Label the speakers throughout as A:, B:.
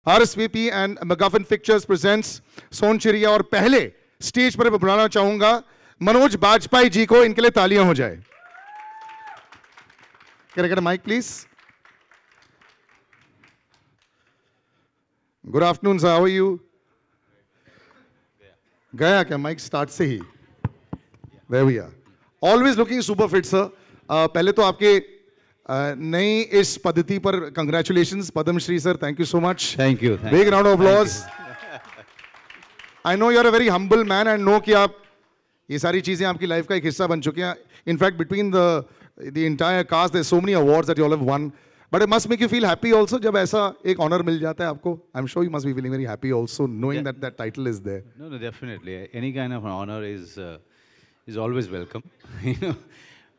A: RSVP and McGuffin Pictures presents सोन चिड़िया, और पहले स्टेज पर बुलाना चाहूंगा मनोज बाजपेयी जी को. इनके लिए तालियां हो जाए. Can I get a mic, please? Good afternoon, sir. How are you? गया क्या mic start से ही? There we are. Always looking super fit, sir. पहले तो आपके नई इस पद्धति पर congratulations, Padam Shri sir. Thank you so much.
B: Thank you.
A: Big round of applause. I know you're a very humble man and know कि आप ये सारी चीजें आपकी लाइफ का एक हिस्सा बन चुकी हैं. In fact, between the entire cast, there's so many awards that you all have won. But it must make you feel happy also जब ऐसा एक honor मिल जाता है आपको. I'm sure you must be feeling very happy also knowing that that title is there.
B: No, definitely. Any kind of honor is always welcome. You know,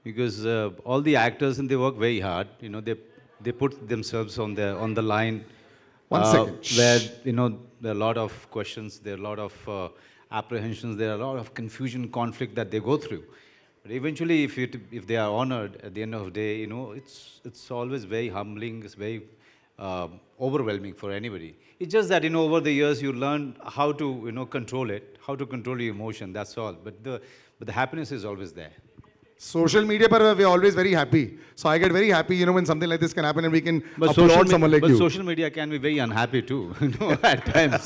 B: because all the actors and they work very hard. You know, they put themselves on the line.
A: One second.
B: Where there are a lot of questions, there are a lot of apprehensions, there are a lot of confusion, conflict that they go through. But eventually, if they are honored at the end of the day, it's always very humbling. It's very overwhelming for anybody. It's just that over the years you learn how to control it, how to control your emotion. That's all. But the happiness is always there.
A: Social media, but we're always very happy. So I get very happy, when something like this can happen and we can applaud someone like you.
B: But social media can be very unhappy too, at times.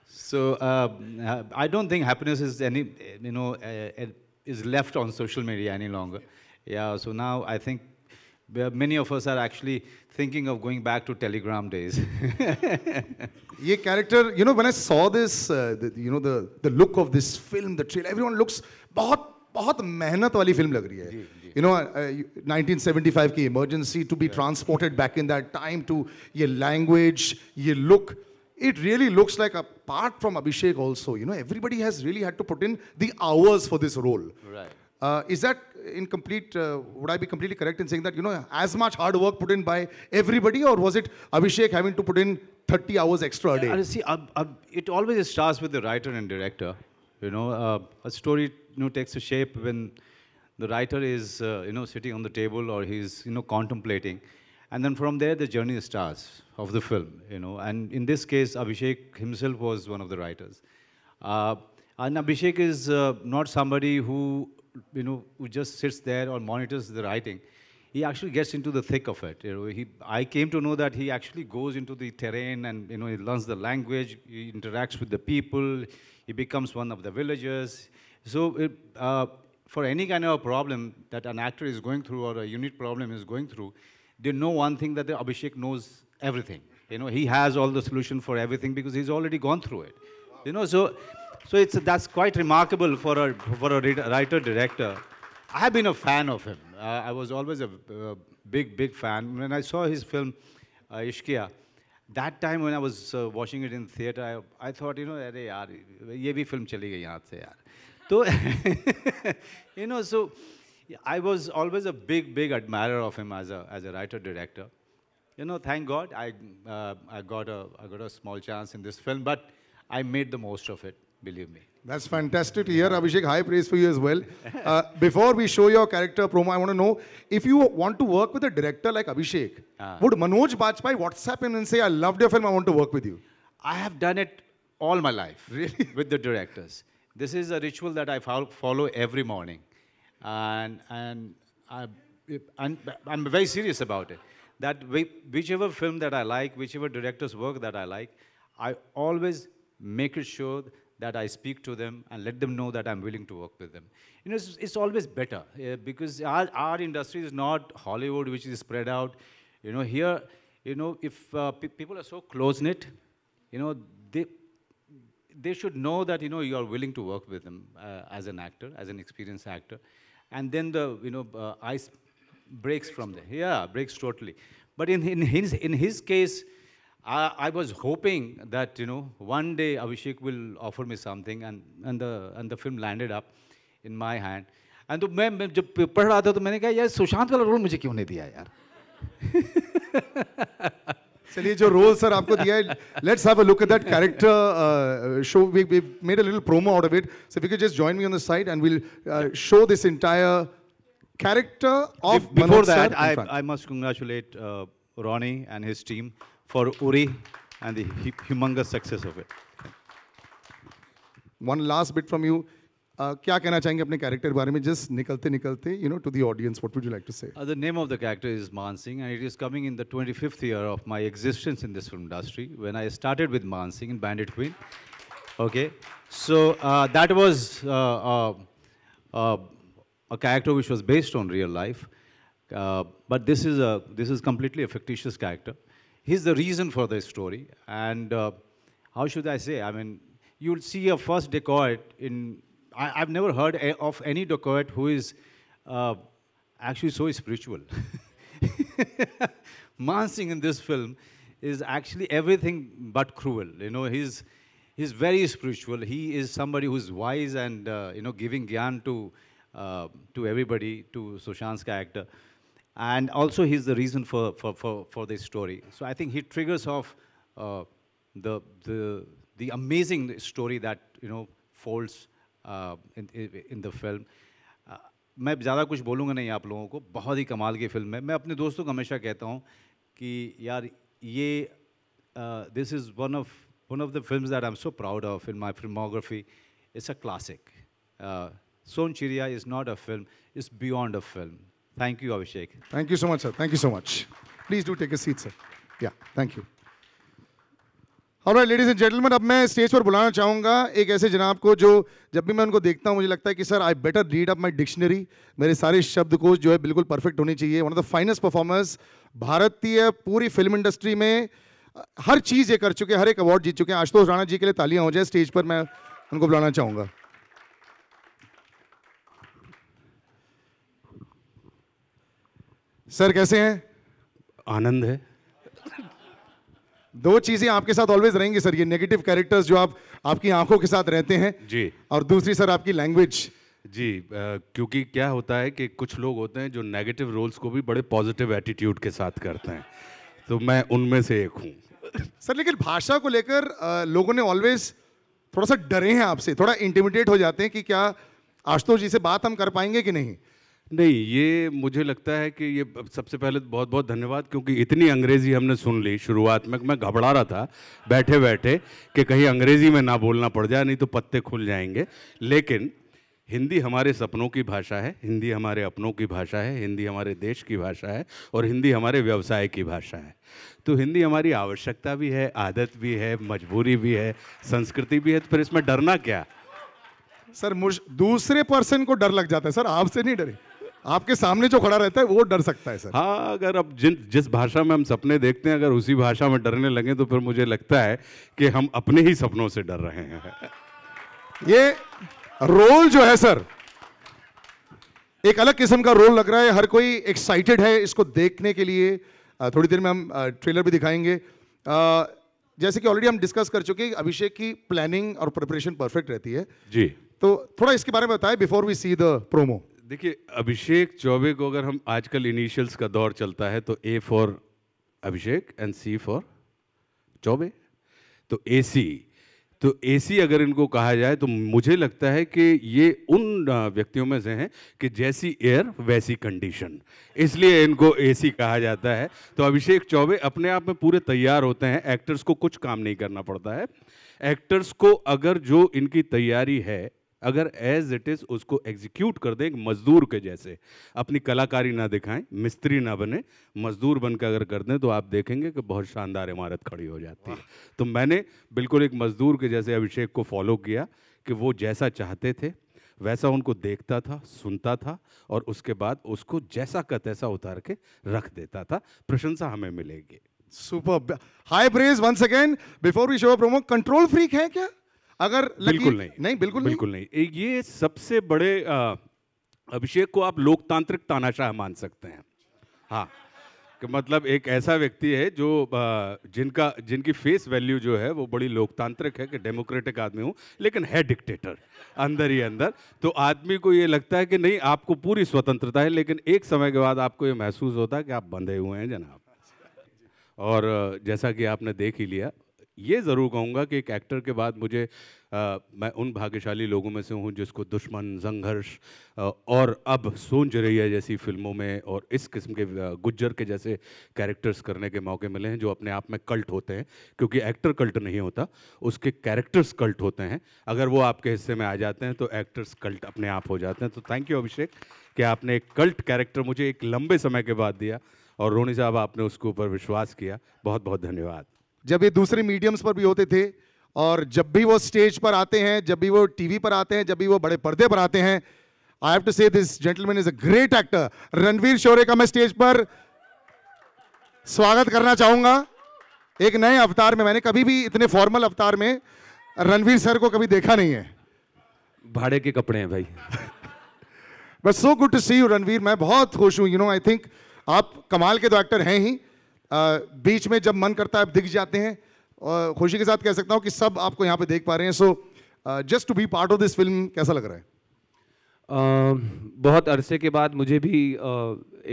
B: So I don't think happiness is is left on social media any longer. Yeah. So now I think many of us are actually thinking of going back to Telegram days.
A: This character, when I saw this, the look of this film, the trailer, everyone looks बहुत मेहनत वाली film लग रही है. 1975 की emergency, to be transported back in that time, to ये language, ये look, it really looks like, apart from Abhishek also, everybody has really had to put in the hours for this role.
B: Right.
A: Is that would I be completely correct in saying that, as much hard work put in by everybody, or was it Abhishek having to put in 30 hours extra a day?
B: See, it always starts with the writer and director. A story takes a shape when the writer is sitting on the table, or he's contemplating, and then from there the journey starts of the film. And in this case, Abhishek himself was one of the writers, and Abhishek is not somebody who who just sits there or monitors the writing. He actually gets into the thick of it. I came to know that he actually goes into the terrain and he learns the language, he interacts with the people, he becomes one of the villagers. So for any kind of a problem that an actor is going through or a unit problem is going through, they know one thing, that Abhishek knows everything. He has all the solution for everything because he's already gone through it. So that's quite remarkable for a writer-director. I have been a fan of him. I was always a big fan. When I saw his film, Ishqiya, that time when I was watching it in theater, I thought, अरे यार, ये भी film चली गई यहाँ से यार. तो, so I was always a big admirer of him as a writer-director. Thank God I got a small chance in this film, but I made the most of it. Believe me.
A: That's fantastic to hear, Abhishek. High praise for you as well. Before we show your character promo, I want to know, if you want to work with a director like Abhishek, would Manoj Bajpeyi WhatsApp him and say, I loved your film, I want to work with you?
B: I have done it all my life.
A: Really?
B: With the directors. This is a ritual that I follow every morning. And I'm very serious about it. That whichever film that I like, whichever director's work that I like, I always make it sure that I speak to them and let them know that I'm willing to work with them. It's always better because our industry is not Hollywood, which is spread out. Here, if people are so close-knit, they should know that, you are willing to work with them as an actor, as an experienced actor. And then the, ice breaks from there. Yeah, breaks totally. But in his case, I was hoping that one day Abhishek will offer me something, and the film landed up in my hand. And तो मैं जब पढ़ रहा था तो मैंने कहा यार सुशांत वाला रोल मुझे क्यों नहीं दिया यार.
A: चलिए जो रोल सर आपको दिया है, let's have a look at that character show. We've made a little promo out of it. So if you could just join me on the side and we'll show this entire character of
B: Before
A: Manoj
B: that,
A: sir
B: I must congratulate Ronnie and his team for Uri and the humongous success of it.
A: One last bit from you. क्या कहना चाहेंगे अपने character के बारे में just निकलते निकलते to the audience, what would you like to say?
B: The name of the character is Man Singh, and it is coming in the 25th year of my existence in this film industry, when I started with Man Singh in Bandit Queen. Okay, so that was a character which was based on real life, but this is completely a fictitious character. He's the reason for the story, and how should I say? I mean, you'll see a first dacoit in. I've never heard of any dacoit who is actually so spiritual. Man Singh in this film is actually everything but cruel. You know, he's very spiritual. He is somebody who's wise and giving gyan to everybody, to Sushant's character, and also he's the reason for this story. So I think he triggers off the amazing story that folds in the film. मैं ज़्यादा कुछ बोलूँगा नहीं आप लोगों को, बहुत ही कमाल की फिल्म है. मैं अपने दोस्तों को हमेशा कहता हूँ कि यार ये this is one of the films that I'm so proud of in my filmography. It's a classic. Son Chiriya is not a film, it's beyond a film. Thank you, Abhishek.
A: Thank you so much, sir. Thank you so much. Please do take a seat, sir. Yeah, thank you. All right, ladies and gentlemen, अब मैं stage पर बुलाना चाहूँगा एक ऐसे जनाब को जो जब भी मैं उनको देखता हूँ मुझे लगता है कि sir I better read up my dictionary. मेरे सारे शब्दकोश जो है बिल्कुल परफेक्ट होनी चाहिए. One of the finest performers भारतीय पूरी फिल्म इंडस्ट्री में हर चीज़ ये कर चुके हैं, हर एक अवार्ड जीत चुके हैं. आशुतोष राणा जी के लिए तालियां हो जाए. स्टेज पर मैं उनको बुलाना चाहूँगा. सर कैसे हैं?
C: आनंद है.
A: दो चीजें आपके साथ ऑलवेज रहेंगी सर, ये नेगेटिव कैरेक्टर्स जो आपकी आंखों के साथ रहते हैं
C: जी,
A: और दूसरी सर आपकी लैंग्वेज
C: जी. क्योंकि क्या होता है कि कुछ लोग होते हैं जो नेगेटिव रोल्स को भी बड़े पॉजिटिव एटीट्यूड के साथ करते हैं, तो मैं उनमें से एक हूँ.
A: सर लेकिन भाषा को लेकर लोगों ने ऑलवेज थोड़ा सा डरे हैं आपसे, थोड़ा इंटिमिडेट हो जाते हैं कि क्या आशुतोष जी से बात हम कर पाएंगे कि नहीं.
C: नहीं, ये मुझे लगता है कि ये सबसे पहले बहुत बहुत धन्यवाद, क्योंकि इतनी अंग्रेज़ी हमने सुन ली शुरुआत में. मैं घबरा रहा था बैठे बैठे कि कहीं अंग्रेज़ी में ना बोलना पड़ जाए, नहीं तो पत्ते खुल जाएंगे. लेकिन हिंदी हमारे सपनों की भाषा है, हिंदी हमारे अपनों की भाषा है, हिंदी हमारे देश की भाषा है और हिंदी हमारे व्यवसाय की भाषा है. तो हिंदी हमारी आवश्यकता भी है, आदत भी है, मजबूरी भी है, संस्कृति भी है. तो फिर इसमें डरना क्या?
A: सर दूसरे पर्सन को डर लग जाता है सर, आपसे नहीं डरे. आपके सामने जो खड़ा रहता है वो डर सकता है सर.
C: हाँ, अगर अब जिस भाषा में हम सपने देखते हैं अगर उसी भाषा में डरने लगे तो फिर मुझे लगता है कि हम अपने ही सपनों से डर रहे हैं.
A: ये रोल जो है सर एक अलग किस्म का रोल लग रहा है. हर कोई एक्साइटेड है इसको देखने के लिए. थोड़ी देर में हम ट्रेलर भी दिखाएंगे. जैसे कि ऑलरेडी हम डिस्कस कर चुके हैं, अभिषेक की प्लानिंग और प्रिपरेशन परफेक्ट रहती है
C: जी.
A: तो थोड़ा इसके बारे में बताएं before we see the promo.
C: देखिए, अभिषेक चौबे को अगर हम आजकल इनिशियल्स का दौर चलता है तो A for Abhishek and C for Chaubey, तो एसी. तो एसी अगर इनको कहा जाए तो मुझे लगता है कि ये उन व्यक्तियों में से हैं कि जैसी एयर वैसी कंडीशन, इसलिए इनको एसी कहा जाता है. तो अभिषेक चौबे अपने आप में पूरे तैयार होते हैं. एक्टर्स को कुछ काम नहीं करना पड़ता है. एक्टर्स को अगर जो इनकी तैयारी है अगर एज इट इज उसको एग्जीक्यूट कर दें, मजदूर के जैसे अपनी कलाकारी ना दिखाएं, मिस्त्री ना बने, मजदूर बनकर अगर कर दें तो आप देखेंगे कि बहुत शानदार इमारत खड़ी हो जाती है. तो मैंने बिल्कुल एक मजदूर के जैसे अभिषेक को फॉलो किया कि वो जैसा चाहते थे वैसा उनको देखता था, सुनता था और उसके बाद उसको जैसा का तैसा उतार के रख देता था. प्रशंसा हमें मिलेगी.
A: Super. High praise once again. Before we show a promo, control freak है क्या? अगर
C: बिल्कुल नहीं,
A: बिल्कुल
C: नहीं. ये सबसे बड़े अभिषेक को आप लोकतांत्रिक तानाशाह मान सकते हैं. हाँ, कि मतलब एक ऐसा व्यक्ति है जो जिनकी फेस वैल्यू जो है वो बड़ी लोकतांत्रिक है कि डेमोक्रेटिक आदमी हूँ, लेकिन है डिक्टेटर अंदर ही अंदर. तो आदमी को ये लगता है कि नहीं, आपको पूरी स्वतंत्रता है, लेकिन एक समय के बाद आपको ये महसूस होता है कि आप बंधे हुए हैं जनाब. और जैसा कि आपने देख ही लिया, ये ज़रूर कहूँगा कि एक एक्टर के बाद मुझे मैं उन भाग्यशाली लोगों में से हूँ जिसको दुश्मन, संघर्ष और अब सोच रही जैसी फिल्मों में और इस किस्म के गुज्जर के जैसे कैरेक्टर्स करने के मौके मिले हैं, जो अपने आप में कल्ट होते हैं, क्योंकि एक्टर कल्ट नहीं होता, उसके कैरेक्टर्स कल्ट होते हैं। अगर वो आपके हिस्से में आ जाते हैं तो एक्टर्स कल्ट अपने आप हो जाते हैं। तो थैंक यू अभिषेक कि आपने एक कल्ट कैरेक्टर मुझे एक लंबे समय के बाद दिया, और रोनी साहब आपने उसके ऊपर विश्वास किया। बहुत बहुत धन्यवाद।
A: जब ये दूसरे मीडियम्स पर भी होते थे और जब भी वो स्टेज पर आते हैं, जब भी वो टीवी पर आते हैं, जब भी वो बड़े पर्दे पर आते हैं, I have to say this gentleman is a great actor. Ranvir Shorey का मैं स्टेज पर स्वागत करना चाहूंगा एक नए अवतार में। मैंने कभी भी इतने फॉर्मल अवतार में रणवीर सर को कभी देखा नहीं है।
D: भाड़े के कपड़े हैं भाई।
A: But so good to see you Ranveer, मैं बहुत खुश हूं। यू नो, आई थिंक आप कमाल के तो एक्टर हैं ही, बीच में जब मन करता है आप दिख जाते हैं। खुशी के साथ कह सकता हूं कि सब आपको यहां पे देख पा रहे हैं। So just to be part of this film कैसा लग रहा है?
D: बहुत अरसे के बाद मुझे भी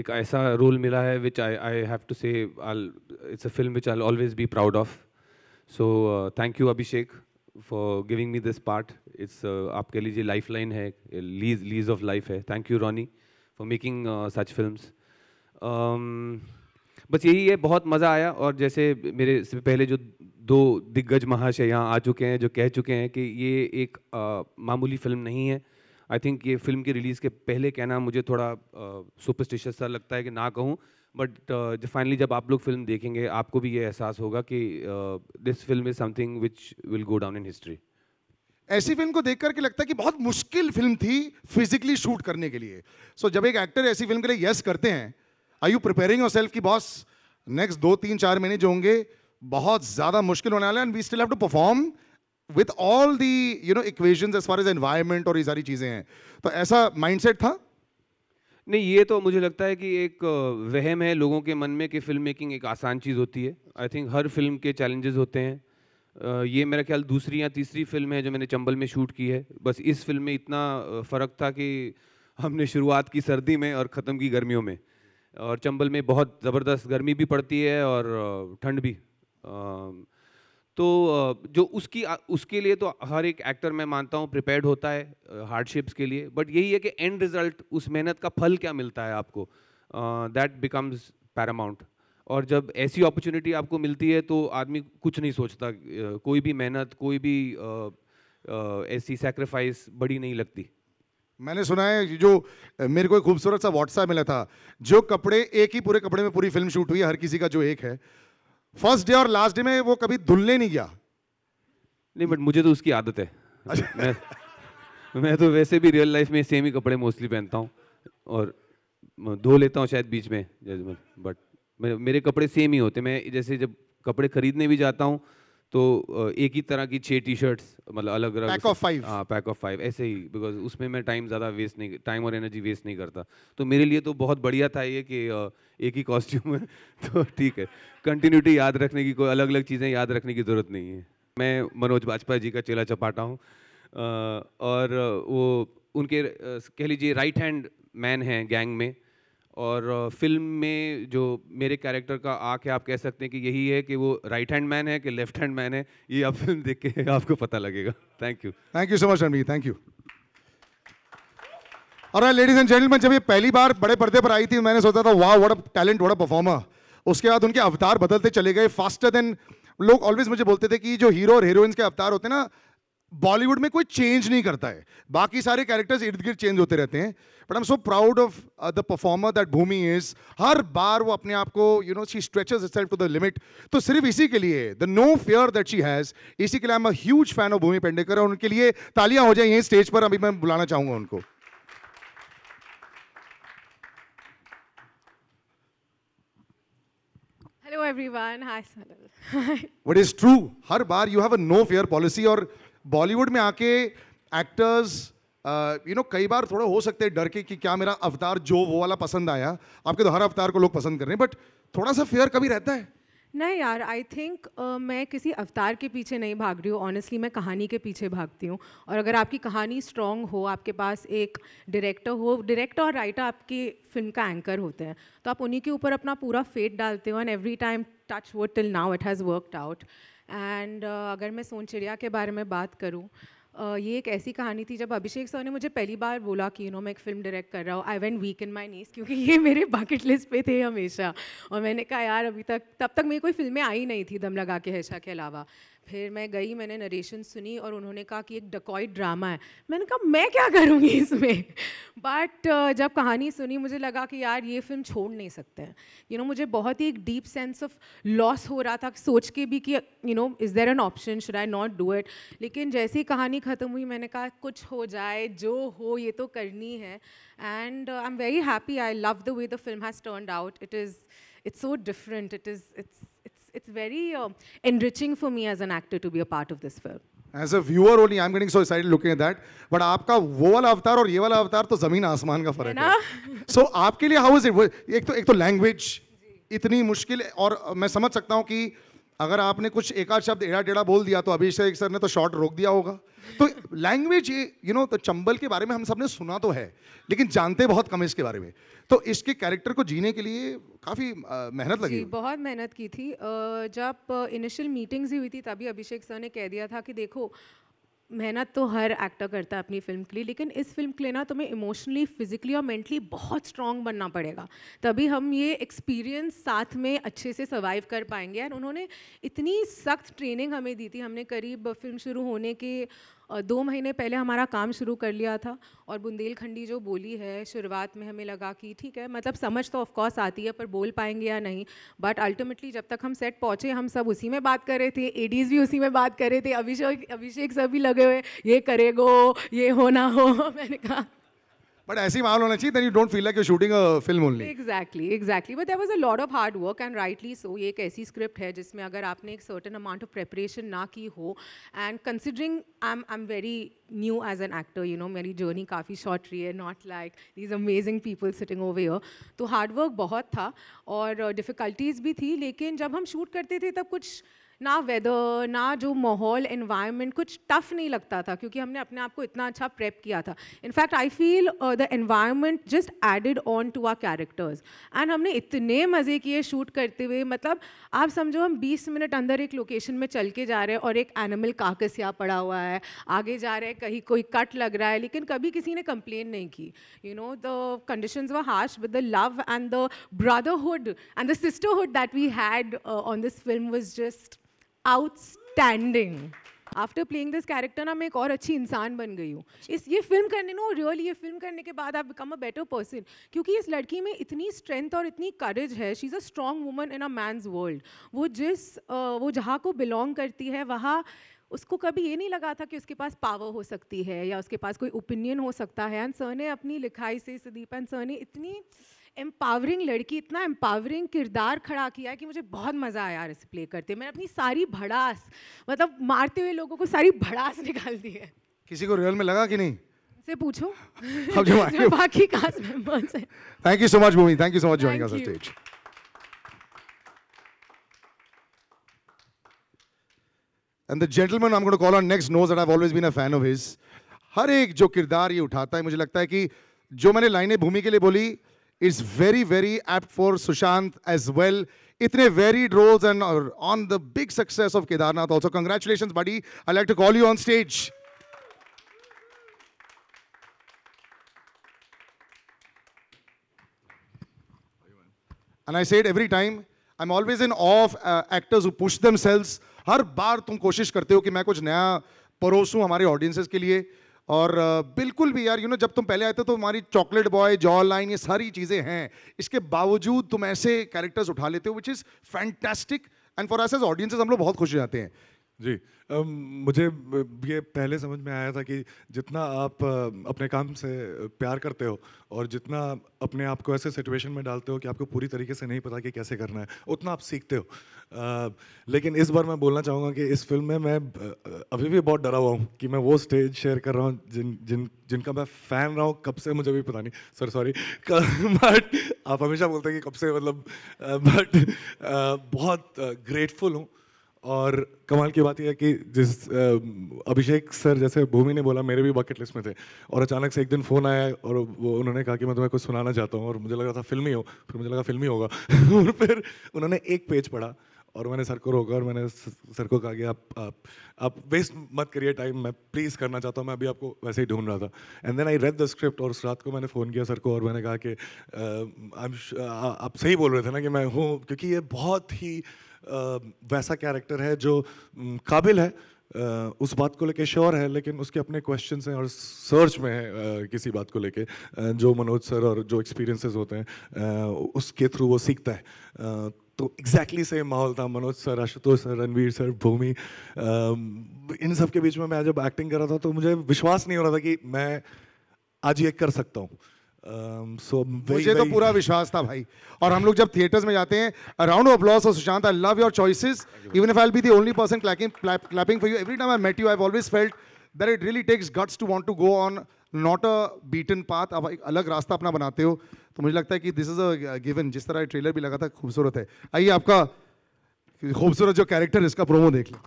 D: एक ऐसा रोल मिला है विच आई हैव टू से it's a film which I always be proud of. So thank you Abhishek for giving me this part. It's आपके लिए लाइफ लाइन है, लीज ऑफ लाइफ है। Thank you Ronnie for making such films. बस यही है, बहुत मज़ा आया। और जैसे मेरे से पहले जो दो दिग्गज महाशय यहाँ आ चुके हैं, जो कह चुके हैं कि ये एक मामूली फिल्म नहीं है। आई थिंक ये फिल्म की रिलीज़ के पहले कहना मुझे थोड़ा सुपरस्टिशियस सा लगता है कि ना कहूँ, बट फाइनली जब आप लोग फिल्म देखेंगे आपको भी ये एहसास होगा कि this film is something which will go down in history.
A: ऐसी फिल्म को देख करके लगता है कि बहुत मुश्किल फिल्म थी फिजिकली शूट करने के लिए। सो जब एक एक्टर ऐसी फिल्म के लिए यस करते हैं, आर यू प्रिपेयरिंग योरसेल्फ कि बॉस नेक्स्ट 2-3-4 महीने जो होंगे बहुत ज्यादा मुश्किल होने वाले हैं, and we still have to perform with all the you know equations as far as environment और ये सारी चीजें हैं। तो ऐसा माइंडसेट था?
D: नहीं, ये तो मुझे लगता है कि एक वहम है लोगों के मन में कि फिल्म मेकिंग एक आसान चीज़ होती है। आई थिंक हर फिल्म के चैलेंजेस होते हैं। ये मेरा ख्याल दूसरी या तीसरी फिल्म है जो मैंने चंबल में शूट की है। बस इस फिल्म में इतना फ़र्क था कि हमने शुरुआत की सर्दी में और ख़त्म की गर्मियों में, और चंबल में बहुत ज़बरदस्त गर्मी भी पड़ती है और ठंड भी। तो जो उसके लिए तो हर एक एक्टर मैं मानता हूँ प्रिपेयर्ड होता है हार्डशिप्स के लिए, बट यही है कि एंड रिजल्ट, उस मेहनत का फल क्या मिलता है आपको, दैट बिकम्स पैरामाउंट। और जब ऐसी अपॉर्चुनिटी आपको मिलती है तो आदमी कुछ नहीं सोचता, कोई भी मेहनत, कोई भी ऐसी सैक्रिफाइस बड़ी नहीं लगती।
A: मैंने सुना है, जो मेरे को एक खूबसूरत सा व्हाट्सएप मिला था, जो कपड़े एक ही पूरे कपड़े में पूरी फिल्म शूट हुई है, हर किसी का जो एक है, फर्स्ट डे और लास्ट डे में वो कभी धुलने नहीं गया।
D: नहीं, बट मुझे तो उसकी आदत है। मैं तो वैसे भी रियल लाइफ में सेम ही कपड़े मोस्टली पहनता हूँ और धो लेता हूँ शायद बीच में, बट मेरे कपड़े सेम ही होते। मैं जैसे जब कपड़े खरीदने भी जाता हूँ तो एक ही तरह की 6 टी-शर्ट्स, मतलब अलग अलग,
A: पैक ऑफ 5।
D: हाँ, पैक ऑफ 5 ऐसे ही, बिकॉज उसमें मैं टाइम और एनर्जी वेस्ट नहीं करता। तो मेरे लिए तो बहुत बढ़िया था ये कि एक ही कॉस्ट्यूम है, तो ठीक है, कंटिन्यूटी याद रखने की, कोई अलग अलग चीज़ें याद रखने की ज़रूरत नहीं है। मैं मनोज बाजपेयी जी का चेला चपाटा हूँ, और वो उनके कह लीजिए राइट हैंड मैन हैं गैंग में। और फिल्म में जो मेरे कैरेक्टर का आके आप कह सकते हैं कि यही है कि वो राइट हैंड मैन है कि लेफ्ट हैंड मैन है, ये आप फिल्म देख के आपको पता लगेगा। Thank you
A: so much Ranveer, thank you. और लेडीज एंड जेंटलमैन, जब ये पहली बार बड़े पर्दे पर आई थी मैंने सोचा था वाह what a talent, what a performer. उसके बाद उनके अवतार बदलते चले गए फास्टर देन। लोग ऑलवेज मुझे बोलते थे कि जो हीरो और हीरोइंस के अवतार होते हैं ना, बॉलीवुड में कोई चेंज नहीं करता है, बाकी सारे कैरेक्टर्स इर्द गिर्द चेंज होते रहते हैं। But I am so proud of the performer that Bhumi is. हर बार वो अपने आप को you know she stretches herself to the limit. तो सिर्फ इसी के लिए, the no fear that she has, इसी के लिए I am a huge fan of Bhumi Pednekar. और उनके लिए तालियां हो जाए यहीं स्टेज पर। अभी मैं बुलाना चाहूंगा उनको।
E: Hello everyone. Hi Sanal.
A: What is true, her bar you have a no fear policy। और बॉलीवुड में आके एक्टर्स यू नो कई बार थोड़ा हो सकते हैं डर के कि क्या मेरा अवतार जो वो वाला पसंद आया। आपके तो हर अवतार को लोग पसंद कर रहे हैं, बट थोड़ा सा फियर कभी रहता है?
E: नहीं यार, आई थिंक मैं किसी अवतार के पीछे नहीं भाग रही हूँ, ऑनेस्टली मैं कहानी के पीछे भागती हूँ। और अगर आपकी कहानी स्ट्रॉन्ग हो, आपके पास एक डायरेक्टर और राइटर आपकी फिल्म का एंकर होते हैं, तो आप उन्हीं के ऊपर अपना पूरा फेट डालते हो, and every time touch wood till now it has worked out. And अगर मैं सोन चिड़िया के बारे में बात करूँ, ये एक ऐसी कहानी थी जब अभिषेक सर ने मुझे पहली बार बोला कि मैं एक फ़िल्म डायरेक्ट कर रहा हूँ, आई वेंट वीक इन माई नीज, क्योंकि ये मेरे बकेट लिस्ट पे थे हमेशा। और मैंने कहा यार अभी तक, तब तक मेरी कोई फिल्में आई नहीं थी दम लगा के हैशा के अलावा। फिर मैं गई, मैंने नरेशन सुनी और उन्होंने कहा कि एक डकॉइट ड्रामा है। मैंने कहा मैं क्या करूँगी इसमें, बट जब कहानी सुनी मुझे लगा कि यार ये फिल्म छोड़ नहीं सकते हैं। मुझे बहुत ही एक डीप सेंस ऑफ लॉस हो रहा था सोच के भी कि is there an option, should I not do it. लेकिन जैसे ही कहानी ख़त्म हुई मैंने कहा कुछ हो जाए, जो हो ये तो करनी है। And I am very happy, I love the way the film has turned out. It's so different. It's very enriching for me as an actor to be a part of this film.
A: As a viewer only, I'm getting so excited looking at that. But आपका वो वाला अवतार और ये वाला अवतार तो जमीन आसमान का फर्क है। So आपके लिए how is it? एक तो लैंग्वेज इतनी मुश्किल, और मैं समझ सकता हूँ कि अगर आपने कुछ एक आध शब्द एड़ा टेढ़ा बोल दिया तो अभिषेक सर ने तो शॉट रोक दिया होगा। तो लैंग्वेज तो चंबल के बारे में हम सब ने सुना तो है, लेकिन जानते बहुत कम इसके बारे में। तो इसके कैरेक्टर को जीने के लिए काफ़ी मेहनत लगी।
E: बहुत मेहनत की थी। जब इनिशियल मीटिंग्स ही हुई थी तभी अभिषेक सर ने कह दिया था कि देखो मेहनत तो हर एक्टर करता है अपनी फिल्म के लिए, लेकिन इस फिल्म के लिए ना तुम्हें इमोशनली, फिजिकली और मेंटली बहुत स्ट्रॉन्ग बनना पड़ेगा, तभी हम ये एक्सपीरियंस साथ में अच्छे से सर्वाइव कर पाएंगे। और उन्होंने इतनी सख्त ट्रेनिंग हमें दी थी। हमने करीब फिल्म शुरू होने के 2 महीने पहले हमारा काम शुरू कर लिया था। और बुंदेलखंडी जो बोली है, शुरुआत में हमें लगा कि ठीक है, मतलब समझ तो ऑफकोर्स आती है पर बोल पाएंगे या नहीं, बट अल्टीमेटली जब तक हम सेट पहुँचे हम सब उसी में बात कर रहे थे, एडीज़ भी उसी में बात कर रहे थे, अभिषेक सब भी लगे हुए ये करेगो, ये हो ना हो। मैंने कहा
A: But ऐसी माहौल होना चाहिए, then you don't feel like you're shooting a film only.
E: Exactly. But there was a lot of hard work and rightly so. ये एक ऐसी स्क्रिप्ट है जिसमें अगर आपने एक certain amount of preparation ना की हो, and considering I'm very new as an actor, मेरी journey काफ़ी short रही है, not like these amazing people sitting over here. तो hard work बहुत था और difficulties भी थी, लेकिन जब हम shoot करते थे तब कुछ ना वेदर, ना जो माहौल, एनवायरनमेंट कुछ टफ नहीं लगता था, क्योंकि हमने अपने आप को इतना अच्छा प्रेप किया था। In fact I feel the environment just added on to our characters, and हमने इतने मज़े किए शूट करते हुए। मतलब आप समझो हम 20 मिनट अंदर एक लोकेशन में चल के जा रहे हैं और एक एनिमल कार्कस यहाँ पड़ा हुआ है, आगे जा रहे हैं कहीं कोई कट लग रहा है, लेकिन कभी किसी ने कंप्लेन नहीं की। The conditions were harsh, but the love and the brotherhood and the sisterhood that we had on this film was just outstanding. After playing this character ना मैं एक और अच्छी इंसान बन गई हूँ। ये फिल्म करने के बाद आप बिकम अ बेटर पर्सन, क्योंकि इस लड़की में इतनी स्ट्रेंथ और इतनी करेज है। She is a strong woman in a man's world. वो जहाँ को बिलोंग करती है वहाँ उसको कभी ये नहीं लगा था कि उसके पास पावर हो सकती है या उसके पास कोई ओपिनियन हो सकता है। एंड सर ने अपनी लिखाई से, सुदीप एंड सर ने इतनी एम्पावरिंग लड़की, इतना एम्पावरिंग किरदार खड़ा किया है कि मुझे बहुत मज़ा आया इसे प्ले करते। मैंने अपनी सारी भड़ास, मतलब मारते हुए लोगों को सारी भड़ास निकाल दी है।
A: किसी को रियल में लगा कि नहीं?
E: से पूछो
A: अब जो
E: बाकी कास्ट मेंबर्स हैं।
A: Thank you so much, Bhumi. Thank you so much for joining us on stage. And the gentleman I'm going to call on next knows that I've always been a fan of his. हर एक जो किरदार ये उठाता है, मुझे लगता है कि जो मैंने लाइनें भूमि के लिए बोली, it's very, very apt for Sushant as well. Itne varied roles and on the big success of Kedarnath also. Congratulations, buddy. I'd like to call you on stage. And I say it every time, I'm always in awe of actors who push themselves. हर बार तुम कोशिश करते हो कि मैं कुछ नया परोसूं हमारे audiences के लिए। और बिल्कुल भी यार जब तुम पहले आए थे तो हमारी चॉकलेट बॉय, जॉ लाइन, ये सारी चीज़ें हैं, इसके बावजूद तुम ऐसे कैरेक्टर्स उठा लेते हो, which is fantastic. And for us as audiences हम लोग बहुत खुश हो जाते हैं।
F: जी मुझे ये पहले समझ में आया था कि जितना आप अपने काम से प्यार करते हो और जितना अपने आप को ऐसे सिचुएशन में डालते हो कि आपको पूरी तरीके से नहीं पता कि कैसे करना है, उतना आप सीखते हो। लेकिन इस बार मैं बोलना चाहूँगा कि इस फिल्म में मैं अभी भी बहुत डरा हुआ हूँ कि मैं वो स्टेज शेयर कर रहा हूँ जिनका मैं फ़ैन रहा हूँ कब से, मुझे भी पता नहीं सर, सॉरी। बट आप हमेशा बोलते हैं कि कब से, मतलब बट बहुत ग्रेटफुल हूँ। और कमाल की बात यह है कि जिस अभिषेक सर, जैसे भूमि ने बोला, मेरे भी बकेट लिस्ट में थे और अचानक से एक दिन फ़ोन आया और वो उन्होंने कहा कि मैं तुम्हें कुछ सुनाना चाहता हूँ, और मुझे लगा था फिल्मी हो, फिर मुझे लगा फिल्मी होगा और फिर उन्होंने एक पेज पढ़ा और मैंने सर को रोका और मैंने सर को कहा कि आप वेस्ट मत करिए टाइम, मैं प्लीज़ करना चाहता हूँ, मैं अभी आपको वैसे ही ढूंढ रहा था। And then I read the script और उस रात को मैंने फ़ोन किया सर को और मैंने कहा कि आप सही बोल रहे थे ना कि मैं हूँ, क्योंकि ये बहुत ही वैसा कैरेक्टर है जो काबिल है, उस बात को लेके श्योर है, लेकिन उसके अपने क्वेश्चंस हैं और सर्च में है किसी बात को लेके, जो मनोज सर और जो एक्सपीरियंसेस होते हैं उसके थ्रू वो सीखता है। तो एग्जैक्टली सेम माहौल था, Manoj sir, Ashutosh sir, Ranvir sir, Bhumi, इन सब के बीच में मैं जब एक्टिंग कर रहा था तो मुझे विश्वास नहीं हो रहा था कि मैं आज ये कर सकता हूँ।
A: मुझे तो पूरा विश्वास था भाई। और हम लोग जब थिएटर्स में जाते हैं, अ round of applause for Sushant, I love your choices, even if I will be the only person clapping for you. Every time I met you, I've always felt that it really takes guts to want to go on not a beaten path. अब एक अलग रास्ता अपना बनाते हो, तो मुझे लगता है कि दिस इज अ गिवन। जिस तरह ट्रेलर भी लगा था, खूबसूरत है। आइए आपका खूबसूरत जो कैरेक्टर, इसका प्रोमो देख लो।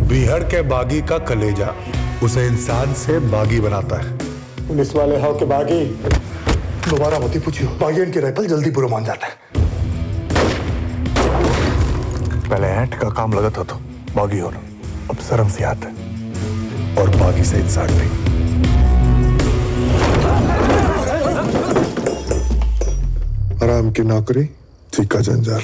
G: बीहड़ के बागी का कलेजा उसे इंसान से बागी बनाता है।
H: पुलिस वाले हो के बागी, दोबारा होती पूछियो, बागी इनकी राइफल जल्दी बुरा मान जाता है।
G: पहले ऐंठ का काम लगता तो बागी और अब शर्म से आता है, और बागी से इंसान भी। आराम की नौकरी, ठीक का जंजाल।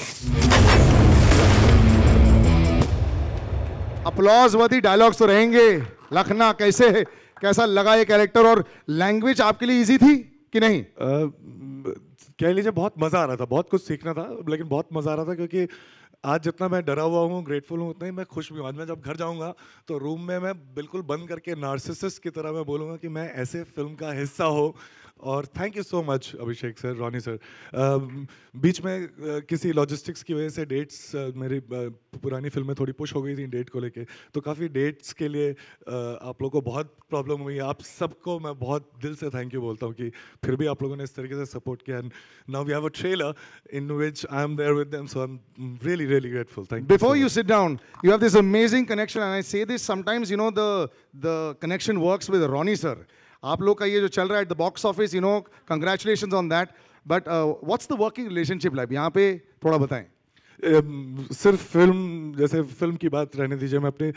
A: अपलॉज वर्दी डायलॉग्स तो रहेंगे। लखना, कैसा लगा ये कैरेक्टर, और लैंग्वेज आपके लिए इजी थी कि नहीं?
F: कह लीजिए बहुत मज़ा आ रहा था, बहुत कुछ सीखना था, लेकिन बहुत मज़ा आ रहा था क्योंकि आज जितना मैं डरा हुआ हूँ, ग्रेटफुल हूँ, उतना ही मैं खुश भी हूँ। आज मैं जब घर जाऊँगा तो रूम में मैं बिल्कुल बंद करके नार्सिसिस्ट की तरह मैं बोलूँगा कि मैं ऐसे फिल्म का हिस्सा हो। और thank you so much Abhishek sir, Ronnie sir. बीच में किसी लॉजिस्टिक्स की वजह से डेट्स, मेरी पुरानी फिल्में थोड़ी पुश हो गई थी डेट को लेके, तो काफ़ी डेट्स के लिए आप लोगों को बहुत प्रॉब्लम हुई। आप सबको मैं बहुत दिल से थैंक यू बोलता हूँ कि फिर भी आप लोगों ने इस तरीके से सपोर्ट किया। And now we have a trailer in which I am there with them, so I am really really grateful. Thank you.
A: Before you sit down, you have this amazing connection, and I say this sometimes, you know, the connection works with Ronnie sir. आप लोग का ये जो चल रहा है at the box office, you know, congratulations on that. But what's the working relationship like? यहाँ पे थोड़ा बताएं।
F: सिर्फ फिल्म, जैसे फिल्म की बात रहने दीजिए, मैं अपनी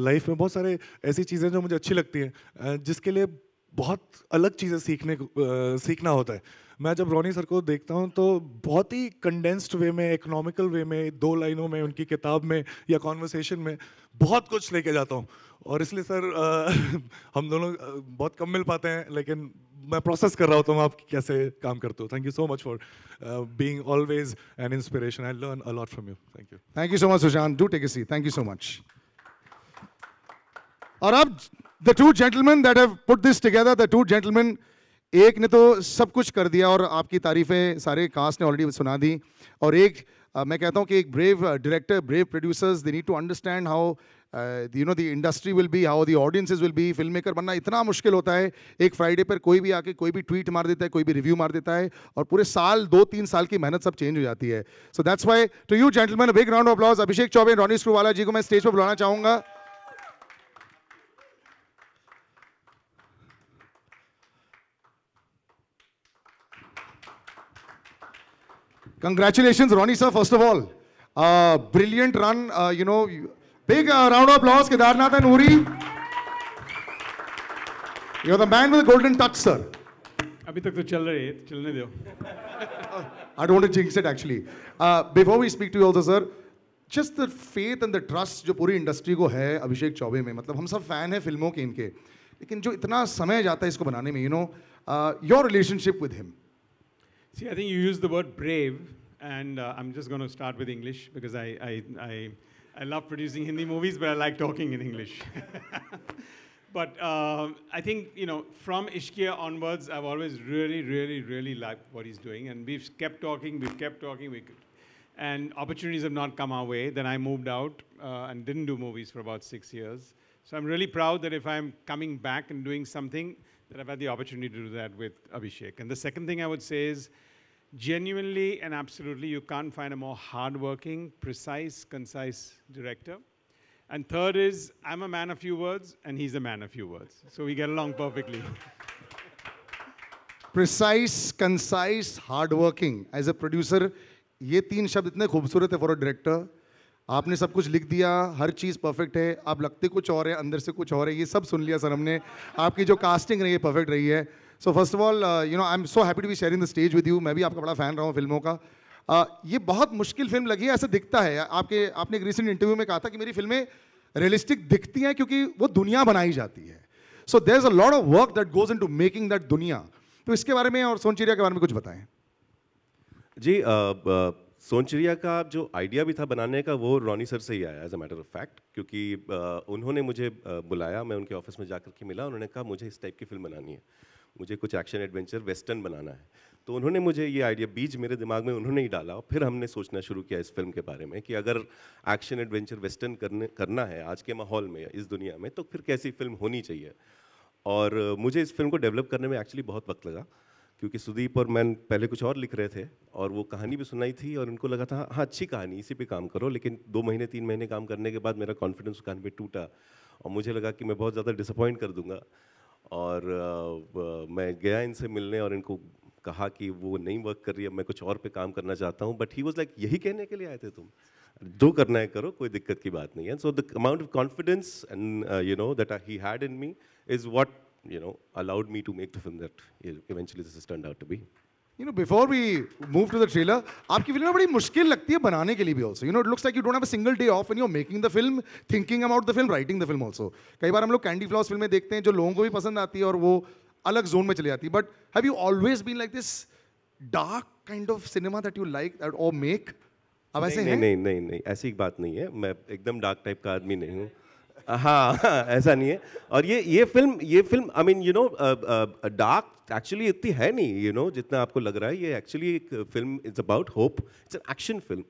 F: लाइफ में बहुत सारे ऐसी चीज़ें जो मुझे अच्छी लगती हैं, जिसके लिए बहुत अलग चीज़ें सीखना होता है। मैं जब रॉनी सर को देखता हूँ तो बहुत ही कंडेंस्ड वे में, इकोनॉमिकल वे में, 2 लाइनों में, उनकी किताब में या कॉन्वर्सेशन में बहुत कुछ लेके जाता हूँ। और इसलिए सर हम दोनों बहुत कम मिल पाते हैं, लेकिन मैं प्रोसेस कर रहा होता हूँ आप कैसे काम करते हो। Thank you so much for being always an inspiration. I learn a lot from you. Thank you.
A: Thank you so much Sushant, do take a seat. Thank you so much. और अब the two gentleman that have put this together, the two gentleman, एक ने तो सब कुछ कर दिया और आपकी तारीफें सारे कास्ट ने ऑलरेडी सुना दी, और एक मैं कहता हूँ कि एक brave director, brave producers, they need to understand how you know the industry will be, how the audiences will be. Film maker बनना इतना मुश्किल होता है। एक फ्राइडे पर कोई भी आके कोई भी ट्वीट मार देता है, कोई भी रिव्यू मार देता है, और पूरे साल 2-3 साल की मेहनत सब चेंज हो जाती है। So that's why to you gentleman, a big round of applause. Abhishek Chaubey, Ronnie Screwvala ji को मैं स्टेज पर बुलाना चाहूंगा। Congratulations, Ronnie sir, first of all. Brilliant run, you know, big round of applause, Kedarnath and Uri. You're the man with the golden touch, sir.
I: अभी तक तो चल रही है, चलने दो।
A: I don't want to jinx it actually. Before we speak to you also, sir, just the faith and the trust जो पूरी इंडस्ट्री को है अभिषेक चौबे में, मतलब हम सब फैन हैं फिल्मों के इनके, लेकिन जो इतना समय जाता है इसको बनाने में, you know, your relationship with him.
I: See, I think you used the word brave, and I'm just going to start with English because I I love producing Hindi movies, but I like talking in English. But I think, you know, from Ishqiya onwards, I've always really liked what he's doing. And we've kept talking, and opportunities have not come our way. Then I moved out and didn't do movies for about 6 years. So I'm really proud that if I'm coming back and doing something, that I've had the opportunity to do that with Abhishek. And the second thing I would say is, genuinely and absolutely, you can't find a more hardworking, precise, concise director. And third is, I'm a man of few words, and he's a man of few words. So we get along perfectly.
A: Precise, concise, hardworking. As a producer, ये तीन शब्द इतने खूबसूरत है for a director. आपने सब कुछ लिख दिया, हर चीज़ परफेक्ट है, आप लगते कुछ और है, अंदर से कुछ और है, ये सब सुन लिया सर हमने. आपकी जो कास्टिंग रही है परफेक्ट रही है. So first of all, you know, I'm so happy to be sharing the stage with you. मैं भी आपका बड़ा फैन रहा हूँ फिल्मों का. ये बहुत मुश्किल फिल्म लगी है, ऐसा दिखता है. आपने एक रिसेंट इंटरव्यू में कहा था कि मेरी फिल्में रियलिस्टिक दिखती हैं क्योंकि वो दुनिया बनाई जाती है. So there's a lot of work that goes into making that दुनिया. तो इसके बारे में और सोनचिड़िया के बारे में कुछ बताएं.
J: जी, सोनचिड़िया का जो आइडिया भी था बनाने का, वो रॉनी सर से ही आया as a matter of fact. क्योंकि उन्होंने मुझे बुलाया, मैं उनके ऑफिस में जाकर के मिला, उन्होंने कहा मुझे इस टाइप की फिल्म बनानी है, मुझे कुछ एक्शन एडवेंचर वेस्टर्न बनाना है. तो उन्होंने मुझे ये आइडिया बीज मेरे दिमाग में उन्होंने ही डाला. और फिर हमने सोचना शुरू किया इस फिल्म के बारे में कि अगर एक्शन एडवेंचर वेस्टर्न करना है आज के माहौल में, इस दुनिया में, तो फिर कैसी फिल्म होनी चाहिए. और मुझे इस फिल्म को डेवलप करने में एक्चुअली बहुत वक्त लगा, क्योंकि सुदीप और मैं पहले कुछ और लिख रहे थे और वो कहानी भी सुनाई थी और उनको लगा था हाँ अच्छी कहानी, इसी पे काम करो. लेकिन 2 महीने 3 महीने काम करने के बाद मेरा कॉन्फिडेंस उस कहानी पे टूटा और मुझे लगा कि मैं बहुत ज़्यादा डिसअपॉइंट कर दूंगा. और मैं गया इनसे मिलने और इनको कहा कि वो नहीं वर्क कर रही है, मैं कुछ और पे काम करना चाहता हूँ. बट ही वाज लाइक, यही कहने के लिए आए थे तुम, जो करना है करो, कोई दिक्कत की बात नहीं है. So the amount of confidence and you know that he had in me is what you know allowed me to make the film that eventually this has turned out to be.
A: You know, before we move to the trailer, आपकी film बड़ी मुश्किल लगती है बनाने के लिए भी also. You know, it looks like you don't have a single day off when you're making the film, thinking about the film, writing the film also. कई बार हम लोग कैंडी फ्लॉस फिल्में देखते हैं जो लोगों को भी पसंद आती है और वो अलग जोन में चली जाती है. But have you always been like this dark kind of cinema that you like or make? अब ऐसे हैं?
J: नहीं, ऐसी बात नहीं है. मैं एकदम डार्क टाइप का आदमी नहीं हूँ. हाँ, ऐसा नहीं है. और ये film I mean you know dark actually इतनी है नहीं, यू नो, जितना आपको लग रहा है. ये एक्चुअली एक film it's about hope, it's an action film.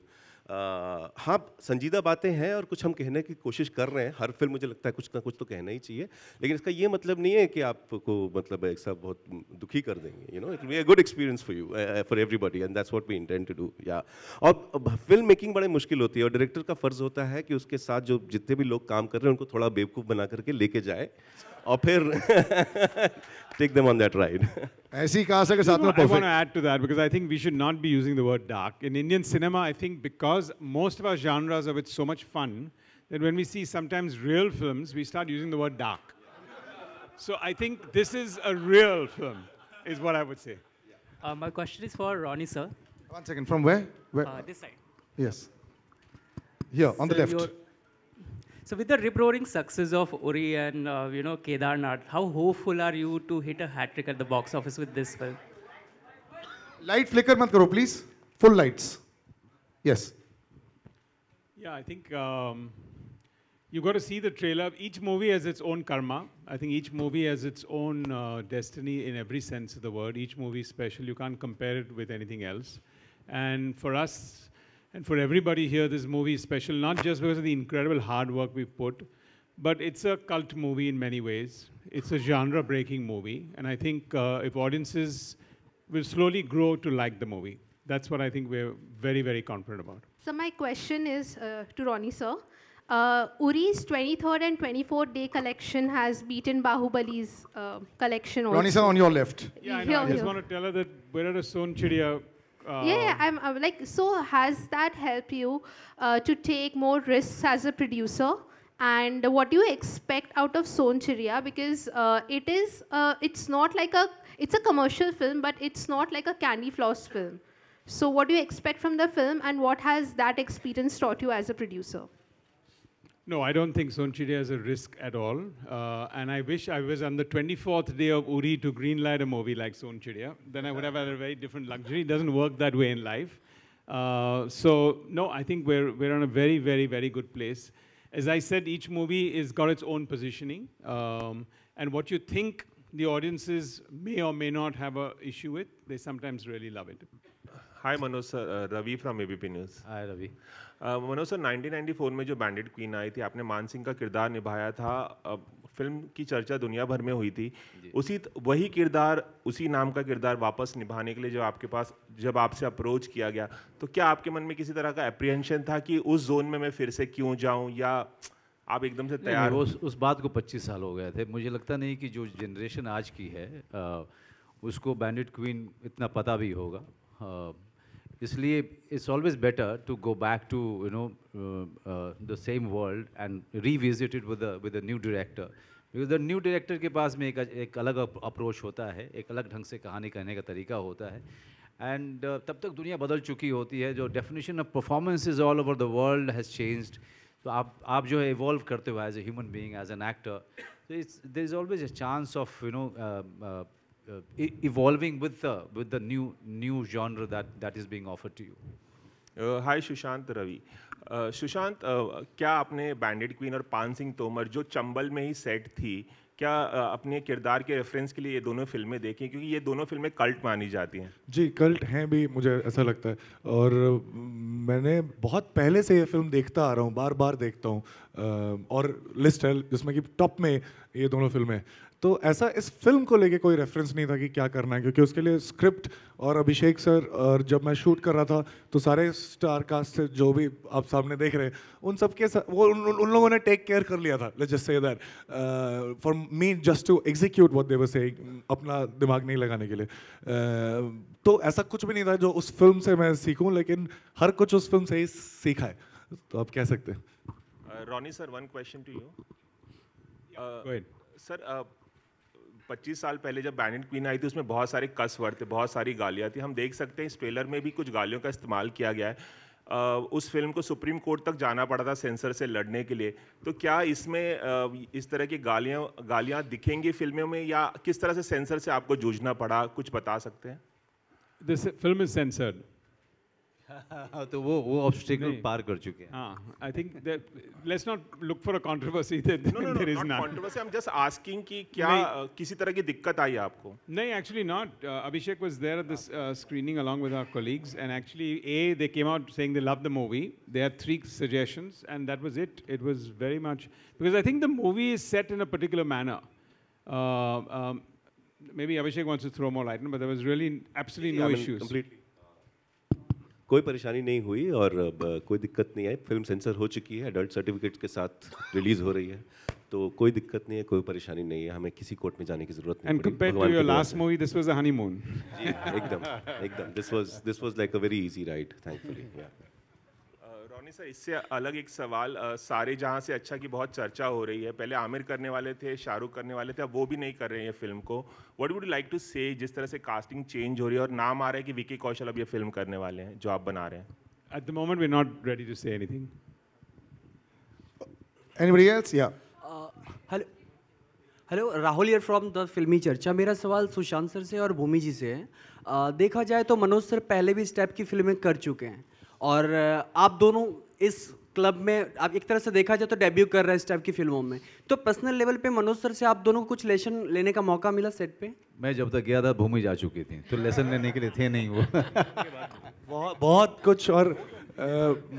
J: हाँ, संजीदा बातें हैं और कुछ हम कहने की कोशिश कर रहे हैं. हर फिल्म मुझे लगता है कुछ ना कुछ तो कहना ही चाहिए, लेकिन इसका ये मतलब नहीं है कि आपको मतलब एक साथ बहुत दुखी कर देंगे. You know, it will be a good experience for you, for everybody, and that's what we intend to do. या और फिल्म मेकिंग बड़ी मुश्किल होती है और डायरेक्टर का फर्ज होता है कि उसके साथ जो जितने भी लोग काम कर रहे हैं उनको थोड़ा बेवकूफ़ बना करके लेके जाए और फिर take them on that ride.
A: ऐसी कहा सके साथ में
I: I
A: perfect.
I: want to add to that because I think we should not be using the word dark. In Indian cinema, I think because most of our genres are with so much fun, that when we see sometimes real films, we start using the word dark. So I think this is a real film, is what I would say.
K: My question is for Ronnie, sir.
A: 1 second, from where?
K: This side.
A: Yes. Here, on the left.
K: So with the rip-roaring success of Uri and you know, Kedarnath, how hopeful are you to hit a hat-trick at the box office with this film?
A: Light flicker mat karo, please. Full lights. Yes.
I: Yeah, I think you got to see the trailer. Each movie has its own karma. I think each movie has its own destiny in every sense of the word. Each movie is special. You can't compare it with anything else. And for us, and for everybody here, this movie is special, not just because of the incredible hard work we've put, but it's a cult movie in many ways. It's a genre-breaking movie. And I think if audiences will slowly grow to like the movie, that's what I think we're very, very confident about.
L: So my question is to Ronnie, sir. Uri's 23rd and 24th day collection has beaten Bahubali's collection also.
A: Ronnie, sir, on your left.
I: Yeah, I know. I just want to tell her that we're at a Sonchiriya.
L: I'm like, so has that helped you to take more risks as a producer? And what do you expect out of Sonchiriya? Because it's not like it's a commercial film, but it's not like a candy floss film. So what do you expect from the film, and what has that experience taught you as a producer?
I: No, I don't think Sonchiriya is a risk at all. And I wish I was on the 24th day of Uri to greenlight a movie like Sonchiriya. Then I would have had a very different luxury. It doesn't work that way in life. So no, I think we're on a very, very, very good place. As I said, each movie is got its own positioning, and what you think the audiences may or may not have an issue with, they sometimes really love it.
M: Hi Manoj sir, Ravi from ABP News.
B: Hi Ravi.
M: Manoj sir 1994 में जो bandit queen आई थी, आपने मान सिंह का किरदार निभाया था, film की चर्चा दुनिया भर में हुई थी। वही किरदार, उसी नाम का किरदार वापस निभाने के लिए जब आपसे अप्रोच किया गया, तो क्या आपके मन में किसी तरह का एप्रीहेंशन था कि उस जोन में मैं फिर से क्यों जाऊं, या आप एकदम से तैयार?
B: उस बात को 25 साल हो गए थे। मुझे लगता नहीं कि जो जनरेशन आज की है उसको बैंडिट क्वीन इतना पता भी होगा, इसलिए it's always better to go back to the same world and revisit it with a new director, because the new director के पास में एक अलग अप्रोच होता है, एक अलग ढंग से कहानी कहने का तरीका होता है, and तब तक दुनिया बदल चुकी होती है, जो definition of performances all over the world has changed, तो आप जो है evolve करते हो as a human being, as an actor, so there is always a chance of evolving with the new genre that is being offered to you.
M: Hi Sushant Ravi. Sushant, क्या आपने bandit queen और पान सिंह तोमर जो चंबल में ही सेट थी, क्या अपने किरदार के रेफरेंस के लिए ये दोनों फिल्में देखी, क्योंकि ये दोनों फिल्में कल्ट मानी जाती हैं?
F: जी कल्ट हैं भी, मुझे ऐसा लगता है, और मैंने बहुत पहले से ये फिल्म देखता आ रहा हूँ, बार बार देखता हूँ, और लिस्ट है जिसमें कि टॉप में ये दोनों फिल्में। तो ऐसा इस फिल्म को लेके कोई रेफरेंस नहीं था कि क्या करना है, क्योंकि उसके लिए स्क्रिप्ट और अभिषेक सर, और जब मैं शूट कर रहा था तो सारे स्टार कास्ट से जो भी आप सामने देख रहे हैं उन सब के उन लोगों ने टेक केयर कर लिया था, let's just say that, for me just to execute what they were saying, अपना दिमाग नहीं लगाने के लिए। तो ऐसा कुछ भी नहीं था जो उस फिल्म से मैं सीखूं, लेकिन हर कुछ उस फिल्म से ही सीखा है, तो आप कह सकते हैं।
M: Ronnie sir, one question to you sir. 25 साल पहले जब बैंडिट क्वीन आई थी उसमें बहुत सारे कस वर्ड थे, बहुत सारी गालियाँ थी, हम देख सकते हैं इस ट्रेलर में भी कुछ गालियों का इस्तेमाल किया गया है। उस फिल्म को सुप्रीम कोर्ट तक जाना पड़ा था सेंसर से लड़ने के लिए, तो क्या इसमें इस तरह की गालियाँ दिखेंगी फिल्मों में, या किस तरह से सेंसर से आपको जूझना पड़ा, कुछ बता सकते हैं?
I: This film is censored.
B: तो वो ऑब्स्टिकल पार कर चुके हैं।
I: I think that let's not look for a controversy. There is
M: not
I: none.
M: Controversy. I'm just asking कि क्या किसी तरह की दिक्कत आई आपको?
I: नहीं, actually not. Abhishek was there at this screening along with our colleagues, and actually, they came out saying they loved the movie. They had 3 suggestions, and that was it. It was very much because I think the movie is set in a particular manner. Maybe Abhishek wants to throw more light on, but there was really absolutely no issues.
J: Completely. कोई परेशानी नहीं हुई और कोई दिक्कत नहीं आई, film sensor हो चुकी है, एडल्ट सर्टिफिकेट के साथ रिलीज हो रही है, तो कोई दिक्कत नहीं है, कोई परेशानी नहीं है, हमें किसी कोर्ट में जाने की जरूरत नहीं।
I: And compared to your last movie, this was a honeymoon.
J: एकदम this was like a very easy ride, thankfully.
M: Ronnie sir, इससे अलग एक सवाल, सारे जहां से अच्छा की बहुत चर्चा हो रही है, पहले आमिर करने वाले थे, शाहरुख करने वाले थे, अब वो भी नहीं कर रहे हैं ये फिल्म को। What would you like to say, जिस तरह से कास्टिंग चेंज हो रही है और नाम आ रहा है कि विकी कौशल अब ये फिल्म करने वाले हैं जो आप बना रहे हैं?
I: At the moment, we're not ready to say anything.
A: Anybody else? Yeah.
N: Hello, Rahul here from the फिल्मी चर्चा। मेरा सवाल सुशांत सर से और भूमि जी से है। देखा जाए तो मनोज सर पहले भी इस टाइप की फिल्में कर चुके हैं, और आप दोनों इस क्लब में, आप एक तरह से देखा जाए तो डेब्यू कर रहे हैं इस टाइप की फिल्मों में, तो पर्सनल लेवल पे मनोज सर से आप दोनों को कुछ लेसन लेने का मौका मिला सेट पे?
B: मैं जब तक गया था भूमि जा चुकी थी, तो लेसन लेने के लिए थे नहीं वो।
F: बहुत कुछ, और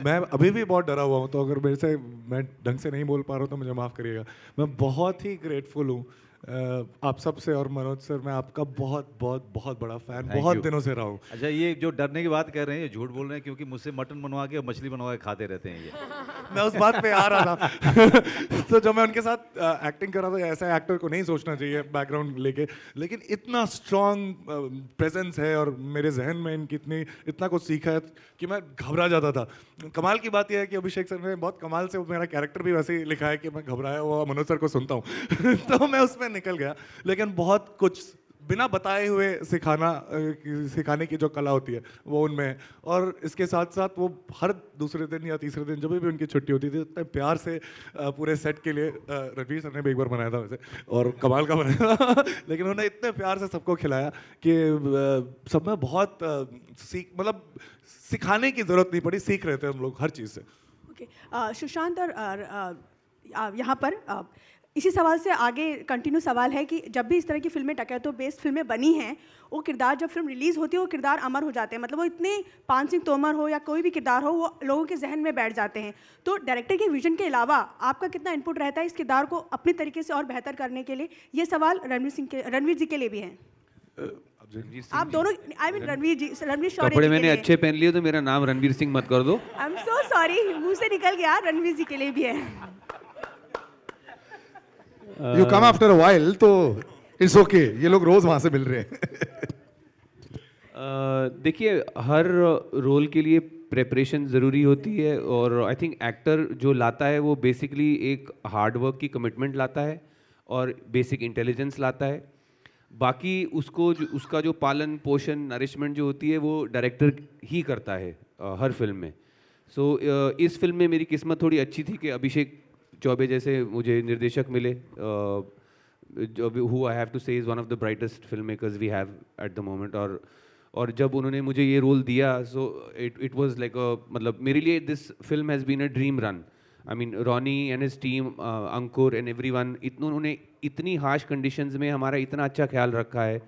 F: मैं अभी भी बहुत डरा हुआ हूँ, तो अगर मेरे से मैं ढंग से नहीं बोल पा रहा हूँ तो मुझे माफ़ करिएगा। मैं बहुत ही ग्रेटफुल हूँ आप सब से, और मनोज सर मैं आपका बहुत बहुत बहुत बड़ा फैन बहुत दिनों से रहा हूँ।
B: अच्छा, ये जो डरने की बात कर रहे हैं ये झूठ बोल रहे हैं, क्योंकि मुझसे मटन बनवा के और मछली बनवा के खाते रहते हैं ये।
F: मैं उस बात पे आ रहा था तो जब मैं उनके साथ एक्टिंग कर रहा था, ऐसा एक्टर को नहीं सोचना चाहिए बैकग्राउंड लेके, लेकिन इतना स्ट्रॉन्ग प्रेजेंस है और मेरे जहन में इनकी इतना कुछ सीखा है कि मैं घबरा जाता था। कमाल की बात यह है कि अभिषेक सर ने बहुत कमाल से मेरा कैरेक्टर भी वैसे ही लिखा है कि मैं घबराया हुआ मनोज सर को सुनता हूँ तो मैं उसमें निकल गया, लेकिन बहुत कुछ बिना बताए हुए सिखाने की जो कला होती है वो उनमें है। और इसके साथ साथ वो हर दूसरे दिन या तीसरे दिन जब भी उनकी छुट्टी होती थी इतने प्यार से पूरे सेट के लिए, रणवीर सर ने भी एक बार बनाया था वैसे और कमाल का बनाया था लेकिन उन्होंने इतने प्यार से सबको खिलाया कि सब में बहुत मतलब सिखाने की ज़रूरत नहीं पड़ी, सीख रहे थे हम लोग हर चीज़ से।
O: ओके, सुशांत और यहाँ पर इसी सवाल से आगे कंटिन्यू सवाल है कि जब भी इस तरह की फिल्में डकैतों बेस्ड फिल्में बनी हैं, वो किरदार जब फिल्म रिलीज़ होती है वो किरदार अमर हो जाते हैं, मतलब वो इतने पान सिंह तोमर हो या कोई भी किरदार हो वो लोगों के जहन में बैठ जाते हैं। तो डायरेक्टर के विजन के अलावा आपका कितना इनपुट रहता है इस किरदार को अपने तरीके से और बेहतर करने के लिए? ये सवाल रणवीर जी के लिए भी है। आप दोनों, आई मीन रणवीर शौर्य
D: कपड़े मैंने अच्छे पहन लिए तो मेरा नाम रणवीर सिंह मत कर दो।
O: आई एम सो सॉरी, मुंह से निकल गया, रणवीर जी के लिए भी है।
A: You come after a while, तो it's okay. ये लोग रोज वहां से मिल रहे हैं।
D: देखिए, हर रोल के लिए प्रेपरेशन ज़रूरी होती है और आई थिंक एक्टर जो लाता है वो बेसिकली एक हार्ड वर्क की कमिटमेंट लाता है और बेसिक इंटेलिजेंस लाता है। बाकी उसका जो पालन पोषण नरिशमेंट जो होती है वो डायरेक्टर ही करता है हर फिल्म में। सो इस फिल्म में मेरी किस्मत थोड़ी अच्छी थी कि अभिषेक चौबे जैसे मुझे निर्देशक मिले, who I have to say is one of the brightest filmmakers we have at the moment। और जब उन्होंने मुझे ये रोल दिया, so it was like मतलब मेरे लिए this film has been a dream run। I mean Ronnie and his team, Ankur and everyone, उन्होंने इतनी हार्श कंडीशंस में हमारा इतना अच्छा ख्याल रखा है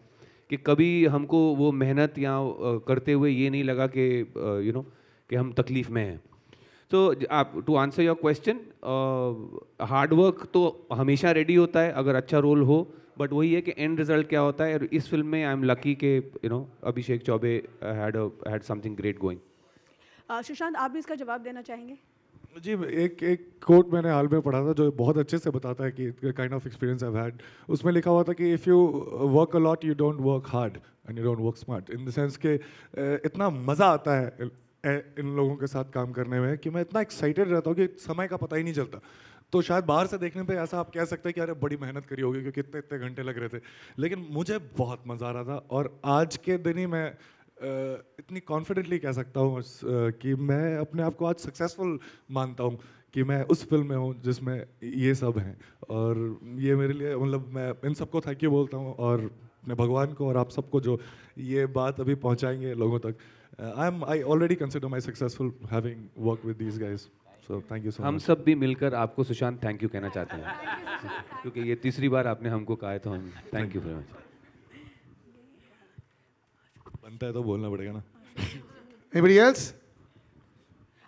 D: कि कभी हमको वो मेहनत या करते हुए ये नहीं लगा कि कि हम तकलीफ़ में हैं। तो आप to answer your question, hard work तो हमेशा रेडी होता है अगर अच्छा रोल हो, बट वही है कि एंड रिजल्ट क्या होता है। और इस फिल्म में आई एम लकी कि Abhishek Chaubey had something great going.
O: Sushant, आप भी इसका जवाब देना चाहेंगे?
F: जी, एक कोट मैंने हाल में पढ़ा था जो बहुत अच्छे से बताता है कि kind of experience I had. उसमें लिखा हुआ था कि if you work a lot you don't work hard and you don't work smart, in the sense के इतना मज़ा आता है इन लोगों के साथ काम करने में कि मैं इतना एक्साइटेड रहता हूँ कि समय का पता ही नहीं चलता। तो शायद बाहर से देखने पे ऐसा आप कह सकते हैं कि अरे बड़ी मेहनत करी होगी क्योंकि इतने इतने घंटे लग रहे थे, लेकिन मुझे बहुत मज़ा आ रहा था। और आज के दिन ही मैं इतनी कॉन्फिडेंटली कह सकता हूँ कि मैं अपने आप को आज सक्सेसफुल मानता हूँ कि मैं उस फिल्म में हूँ जिसमें ये सब हैं। और ये मेरे लिए, मतलब मैं इन सबको थैंक यू बोलता हूँ और अपने भगवान को और आप सबको जो ये बात अभी पहुँचाएंगे लोगों तक। I already consider my successful having worked with these guys. So thank you so much.
D: हम सब भी मिलकर आपको सुशांत थैंक यू कहना चाहते हैं क्योंकि ये तीसरी बार आपने हमको कहा है, तो हम थैंक यू वेरी मच।
F: बनता है तो बोलना पड़ेगा ना।
A: Anybody else?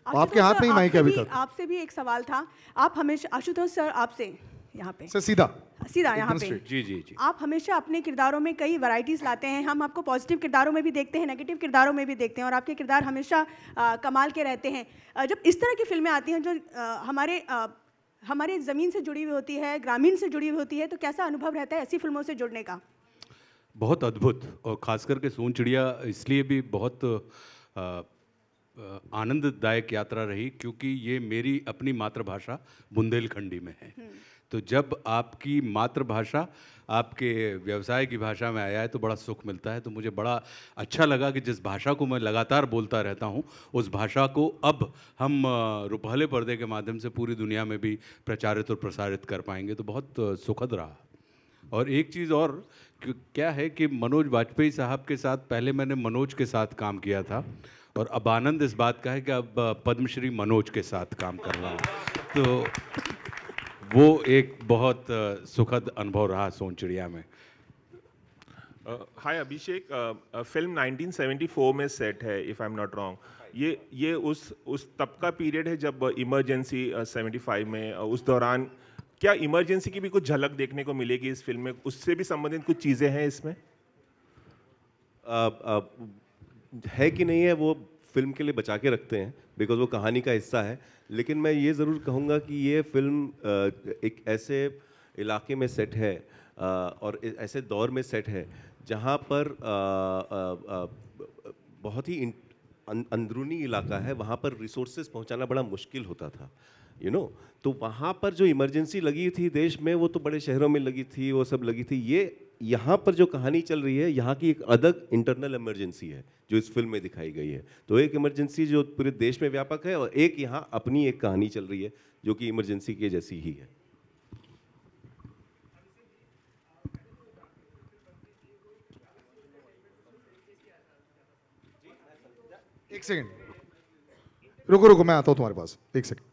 A: आपके हाथ में ही माइक है अभी तक।
O: आपसे भी एक सवाल था। आप हमेशा, आशुतोष सर, आपसे यहाँ पे
A: सर सीधा यहाँ पे।
D: जी।
O: आप हमेशा अपने किरदारों में कई वैरायटीज लाते हैं। हम आपको पॉजिटिव किरदारों में भी देखते हैं, नेगेटिव किरदारों में भी देखते हैं, और आपके किरदार हमेशा कमाल के रहते हैं। जब इस तरह की फिल्में आती हैं जो हमारे ज़मीन से जुड़ी हुई होती है, ग्रामीण से जुड़ी हुई होती है, तो कैसा अनुभव रहता है ऐसी फिल्मों से जुड़ने का?
C: बहुत अद्भुत, और ख़ास करके सोन चिड़िया इसलिए भी बहुत आनंददायक यात्रा रही क्योंकि ये मेरी अपनी मातृभाषा बुंदेलखंडी में है। तो जब आपकी मातृभाषा आपके व्यवसाय की भाषा में आया है तो बड़ा सुख मिलता है। तो मुझे बड़ा अच्छा लगा कि जिस भाषा को मैं लगातार बोलता रहता हूँ उस भाषा को अब हम रुपहले पर्दे के माध्यम से पूरी दुनिया में भी प्रचारित और प्रसारित कर पाएंगे, तो बहुत सुखद रहा। और एक चीज़ और क्या है कि मनोज वाजपेयी साहब के साथ पहले मैंने मनोज के साथ काम किया था और अब आनंद इस बात का है कि अब पद्मश्री मनोज के साथ काम कर रहा हूँ, तो वो एक बहुत सुखद अनुभव रहा सोन चिड़िया में।
M: हाय अभिषेक, फिल्म 1974 में सेट है if I am not wrong. ये उस तब का पीरियड है जब इमरजेंसी 75 में, उस दौरान क्या इमरजेंसी की भी कुछ झलक देखने को मिलेगी इस फिल्म में? उससे भी संबंधित कुछ चीज़ें हैं इसमें?
J: है कि नहीं है वो फिल्म के लिए बचा के रखते हैं बिकॉज वो कहानी का हिस्सा है। लेकिन मैं ये ज़रूर कहूँगा कि ये फिल्म एक ऐसे इलाके में सेट है और ऐसे दौर में सेट है जहाँ पर बहुत ही अंदरूनी इलाका है, वहाँ पर रिसोर्सेज पहुँचाना बड़ा मुश्किल होता था, तो वहाँ पर जो इमरजेंसी लगी थी देश में, वो तो बड़े शहरों में लगी थी, वो सब लगी थी। ये यहाँ पर जो कहानी चल रही है, यहाँ की एक अलग इंटरनल इमरजेंसी है जो इस फिल्म में दिखाई गई है। तो एक इमरजेंसी जो पूरे देश में व्यापक है, और एक यहाँ अपनी एक कहानी चल रही है जो कि इमरजेंसी के जैसी ही है।
A: एक सेकंड, रुको रुको, मैं आता हूँ तुम्हारे पास, एक सेकंड।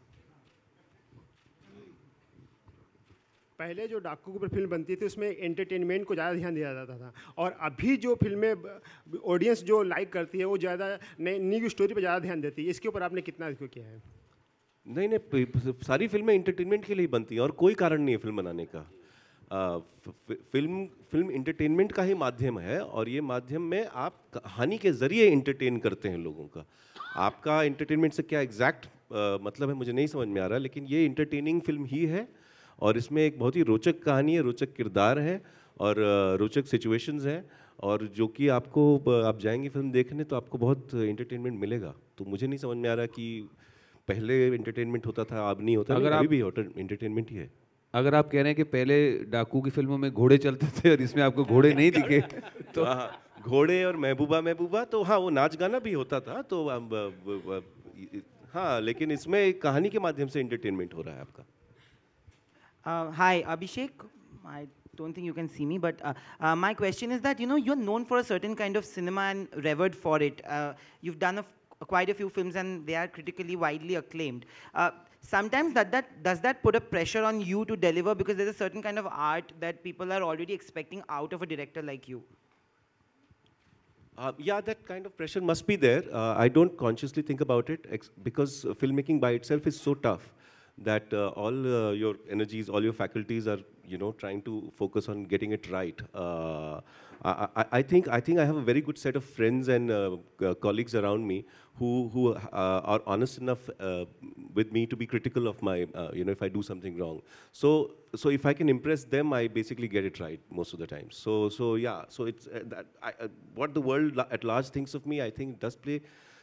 P: पहले जो डाकू के ऊपर फिल्म बनती थी उसमें एंटरटेनमेंट को ज़्यादा ध्यान दिया जाता था, और अभी जो फिल्में ऑडियंस जो लाइक करती है वो ज़्यादा न्यू स्टोरी पर ज़्यादा ध्यान देती है। इसके ऊपर आपने कितना इसको किया है?
J: नहीं, सारी फिल्में एंटरटेनमेंट के लिए बनती हैं और कोई कारण नहीं है फिल्म बनाने का। फिल्म एंटरटेनमेंट का ही माध्यम है, और ये माध्यम में आप कहानी के ज़रिए एंटरटेन करते हैं लोगों का। आपका एंटरटेनमेंट से क्या एग्जैक्ट मतलब है मुझे नहीं समझ में आ रहा, लेकिन ये एंटरटेनिंग फिल्म ही है, और इसमें एक बहुत ही रोचक कहानी है, रोचक किरदार है, और रोचक सिचुएशंस हैं, और जो कि आपको, आप जाएंगे फिल्म देखने तो आपको बहुत एंटरटेनमेंट मिलेगा। तो मुझे नहीं समझ में आ रहा कि पहले एंटरटेनमेंट होता था, अब नहीं होता।
D: अगर
J: अभी भी एंटरटेनमेंट ही है।
D: अगर आप कह रहे हैं कि पहले डाकू की फिल्मों में घोड़े चलते थे और इसमें आपको घोड़े नहीं दिखे
J: तो घोड़े और महबूबा, तो हाँ वो नाच गाना भी होता था, तो हाँ, लेकिन इसमें एक कहानी के माध्यम से एंटरटेनमेंट हो रहा है आपका।
Q: Hi, Abhishek. I don't think you can see me, but my question is that, you're known for a certain kind of cinema and revered for it. You've done quite a few films and they are critically widely acclaimed. Sometimes does that put a pressure on you to deliver, because there's a certain kind of art that people are already expecting out of a director like you?
J: Yeah, that kind of pressure must be there. I don't consciously think about it because filmmaking by itself is so tough that all your energies, all your faculties are, trying to focus on getting it right. I think I have a very good set of friends and colleagues around me who are honest enough with me to be critical of my, if I do something wrong. So if I can impress them, I basically get it right most of the time. So yeah, so it's what the world at large thinks of me, I think does play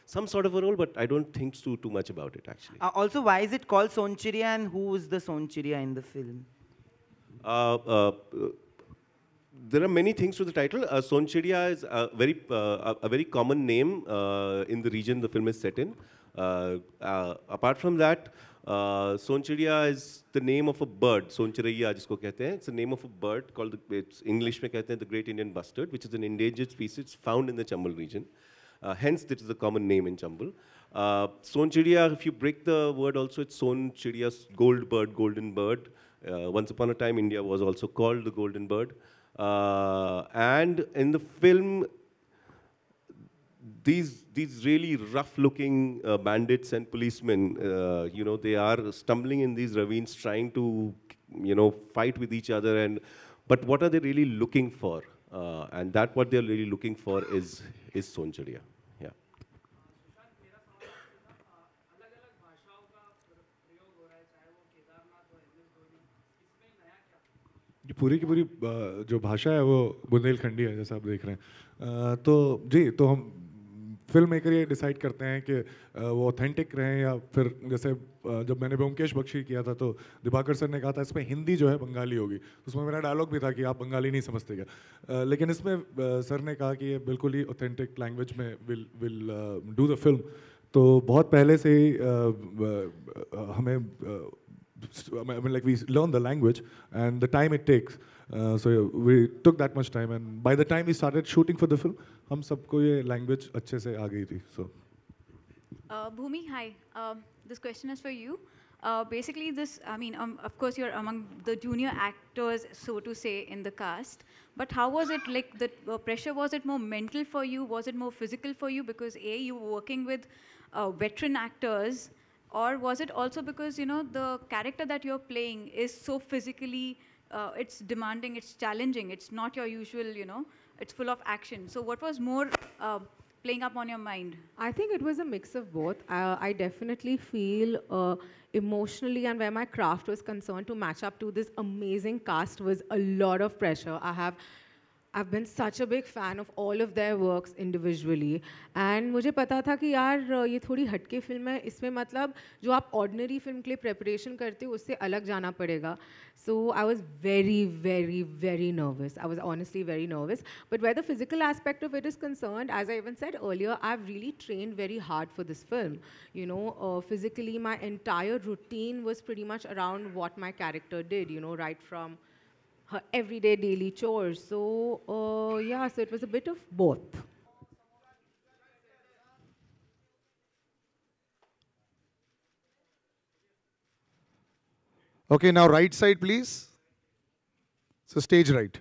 J: some sort of a role, but I don't think too much about it actually.
Q: Also, why is it called Sonchiriya, and who is the Sonchiriya in the film?
J: There are many things to the title. Sonchiriya is a very common name in the region the film is set in. Apart from that, Sonchiriya is the name of a bird. Sonchiriya जिसको कहते हैं, it's the name of a bird called, it's English में कहते हैं the great Indian bustard, which is an endangered species found in the Chambal region. Hence, this is a common name in Chambal. Sonchiriya, if you break the word also, it's Sonchiriya, gold bird, golden bird. Once upon a time, India was also called the golden bird. And in the film, these really rough-looking bandits and policemen, they are stumbling in these ravines, trying to, fight with each other. But what are they really looking for? And that what they're really looking for is Sonchiriya. Yeah.
F: ये पूरी की पूरी जो भाषा है वो बुंदेलखंडी है, जैसा आप देख रहे हैं। तो जी, तो हम फिल्म मेकर ये डिसाइड करते हैं कि वो ऑथेंटिक रहें, या फिर जैसे जब मैंने ब्योमकेश बख्शी किया था तो दिवाकर सर ने कहा था इसमें हिंदी जो है बंगाली होगी, उसमें मेरा डायलॉग भी था कि आप बंगाली नहीं समझते क्या, लेकिन इसमें सर ने कहा कि ये बिल्कुल ही ऑथेंटिक लैंग्वेज में विल डू द फिल्म। तो बहुत पहले से ही हमें like we learn the language and the time it takes, so we took that much time, and by the time we started shooting for the film, हम सबको ये language अच्छे से आ गई थी. So
R: Bhumi, hi. This question is for you. Basically, of course, you're among the junior actors, so to say, in the cast. But how was it like? The pressure, was it more mental for you? Was it more physical for you? Because you were working with veteran actors. Or was it also because, the character that you're playing is so physically, it's demanding, it's challenging, it's not your usual, it's full of action. So what was more playing up on your mind?
E: I think it was a mix of both. I definitely feel emotionally, and where my craft was concerned, to match up to this amazing cast was a lot of pressure. I have I've been such a big fan of all of their works individually, and मुझे पता था कि यार ये थोड़ी हटके film है, इसमें मतलब जो आप ordinary film के लिए preparation करते हो उससे अलग जाना पड़ेगा. So I was very, very, very nervous. I was honestly very nervous. But where the physical aspect of it is concerned, as I even said earlier, I've really trained very hard for this film. You know, physically, my entire routine was pretty much around what my character did. You know, right from her everyday daily chores. So yeah, so it was a bit of both.
A: Okay, now right side, please. So stage right.